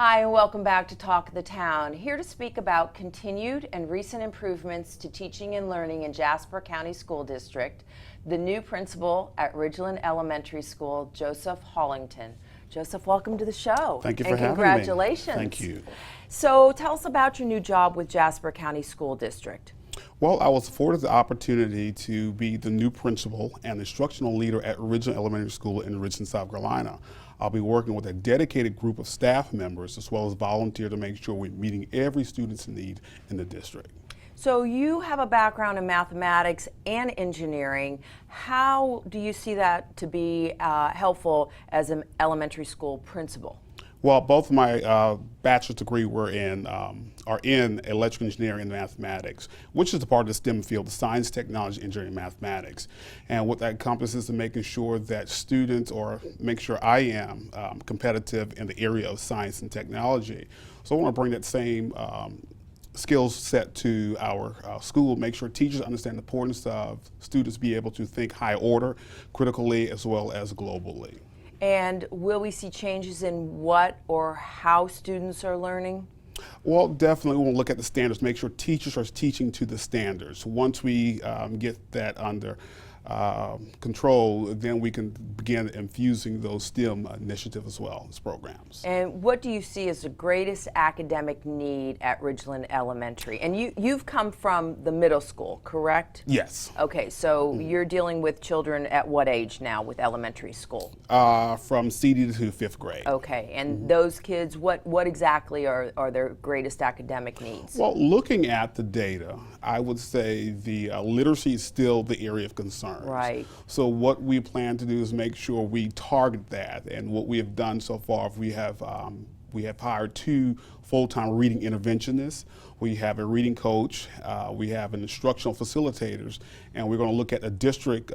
Hi, and welcome back to Talk of the Town. Here to speak about continued and recent improvements to teaching and learning in Jasper County School District, the new principal at Ridgeland Elementary School, Joseph Hollington. Joseph, welcome to the show. Thank you for having me. Congratulations. Thank you. So tell us about your new job with Jasper County School District. Well, I was afforded the opportunity to be the new principal and instructional leader at Ridgeland Elementary School in Ridgeland, South Carolina. I'll be working with a dedicated group of staff members as well as volunteers to make sure we're meeting every student's need in the district. So you have a background in mathematics and engineering. How do you see that to be helpful as an elementary school principal? Well, both of my bachelor's degree are in electrical engineering and mathematics, which is the part of the STEM field, the science, technology, engineering, and mathematics. And what that encompasses is making sure that students, or make sure I am competitive in the area of science and technology. So I want to bring that same skills set to our school, make sure teachers understand the importance of students be able to think high order, critically, as well as globally. And will we see changes in what or how students are learning? Well, definitely we want to look at the standards, make sure teachers are teaching to the standards. Once we get that under control, then we can begin infusing those STEM initiatives as well as programs. And what do you see as the greatest academic need at Ridgeland Elementary? And you've come from the middle school, correct? Yes. Okay, so you're dealing with children at what age now with elementary school? From CD to 5th grade. Okay, and those kids, what exactly are their greatest academic needs? Well, looking at the data, I would say the literacy is still the area of concern. Right. So what we plan to do is make sure we target that, and what we have done so far, we have hired 2 full-time reading interventionists. We have a reading coach, we have an instructional facilitators, and we're going to look at a district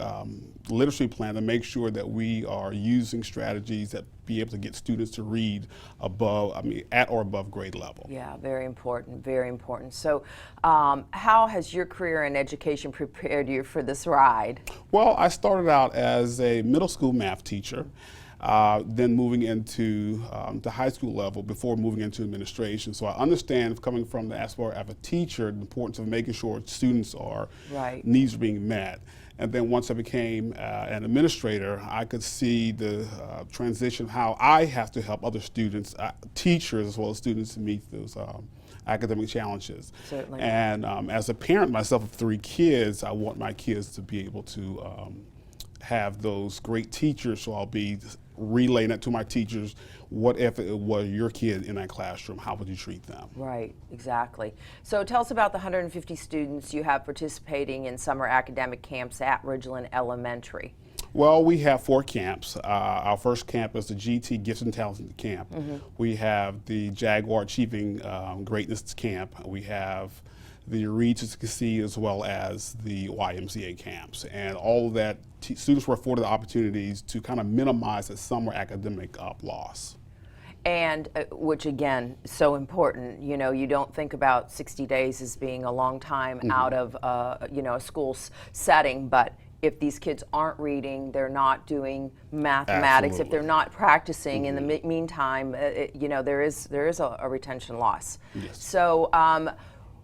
literacy plan to make sure that we are using strategies that be able to get students to read at or above grade level. Yeah, very important, very important. So how has your career in education prepared you for this ride? Well, I started out as a middle school math teacher. Then moving into the high school level before moving into administration. So I understand, coming from the aspect of a teacher, the importance of making sure students needs are being met. And then once I became an administrator, I could see the transition of how I have to help other students, teachers as well as students, to meet those academic challenges. Certainly. And as a parent myself of 3 kids, I want my kids to be able to have those great teachers, so I'll be relaying that to my teachers. What if it was your kid in that classroom? How would you treat them? Right, exactly. So tell us about the 150 students you have participating in summer academic camps at Ridgeland Elementary. Well, we have 4 camps. Our first camp is the GT Gifts and Talents Camp. We have the Jaguar Achieving Greatness Camp. We have the Read to Succeed, as well as the YMCA camps. And all of that, students were afforded the opportunities to kind of minimize the summer academic loss. And which, again, so important. You know, you don't think about 60 days as being a long time out of a school setting, but if these kids aren't reading, they're not doing mathematics, Absolutely. If they're not practicing in the meantime, there is a retention loss. Yes. So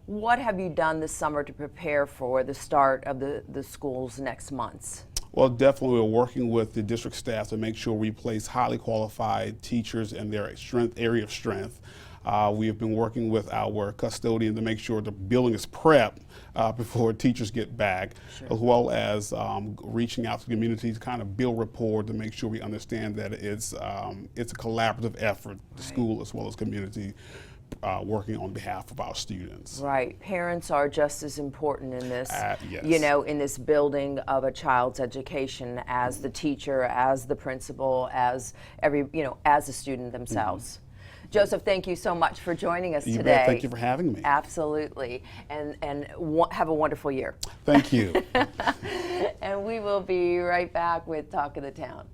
what have you done this summer to prepare for the start of the school's next months? Well, definitely we're working with the district staff to make sure we place highly qualified teachers in their area of strength. We have been working with our custodian to make sure the building is prepped before teachers get back, as well as reaching out to the community to kind of build rapport to make sure we understand that it's a collaborative effort, the school as well as community, working on behalf of our students. Right. Parents are just as important in this, yes. in this building of a child's education as the teacher, as the principal, as as the student themselves. Joseph, thank you so much for joining us today. Bet. Thank you for having me. Absolutely. And have a wonderful year. Thank you. And we will be right back with Talk of the Town.